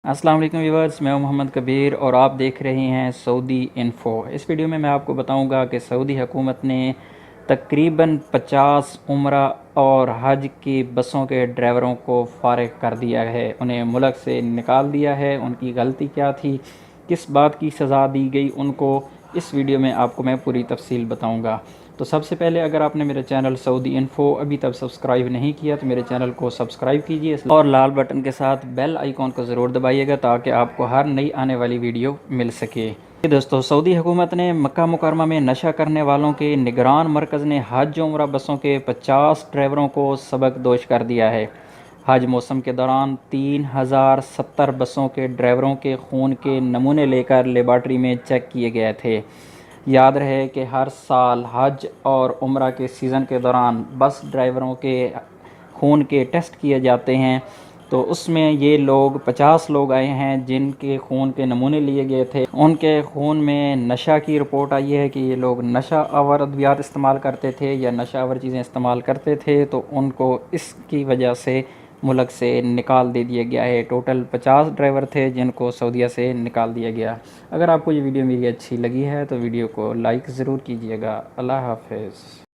السلام علیکم ویورز، میں ہوں محمد کبیر اور آپ دیکھ رہے ہیں سعودی انفو۔ اس ویڈیو میں آپ کو بتاؤں گا کہ سعودی حکومت نے تقریباً 50 عمرہ اور حج کی بسوں کے ڈرائیوروں کو فارغ کر دیا ہے، انہیں ملک سے نکال دیا ہے۔ ان کی غلطی کیا تھی، کس بات کی سزا دی گئی ان کو، اس ویڈیو میں آپ کو میں پوری تفصیل بتاؤں گا۔ تو سب سے پہلے اگر آپ نے میرے چینل سعودی انفو ابھی تک سبسکرائب نہیں کیا تو میرے چینل کو سبسکرائب کیجئے اور لال بٹن کے ساتھ بیل آئیکن کو ضرور دبائیے گا تاکہ آپ کو ہر نئی آنے والی ویڈیو مل سکے۔ دوستو، سعودی حکومت نے مکہ مکرمہ میں نشہ کرنے والوں کے نگران مرکز نے حج عمرہ بسوں کے 50 ڈرائیوروں کو سبق دوش کر دیا ہے۔ حج موسم کے دوران 3070 بسوں کے ڈرائیوروں کے خون کے نمونے لے کر لیبارٹری میں چیک کیے گئے تھے۔ یاد رہے کہ ہر سال حج اور عمرہ کے سیزن کے دوران بس ڈرائیوروں کے خون کے ٹیسٹ کیے جاتے ہیں، تو اس میں یہ لوگ 50 لوگ آئے ہیں جن کے خون کے نمونے لیے گئے تھے۔ ان کے خون میں نشہ کی رپورٹ آئی ہے کہ یہ لوگ نشہ آور ادویات استعمال کرتے تھے یا نشہ آور چیزیں استعمال کرتے تھے، تو ان کو اس کی وجہ سے ملک سے نکال دے دیا گیا ہے۔ ٹوٹل 50 ڈرائیور تھے جن کو سعودیہ سے نکال دیا گیا۔ اگر آپ کو یہ ویڈیو میری اچھی لگی ہے تو ویڈیو کو لائک ضرور کیجیے گا۔ اللہ حافظ۔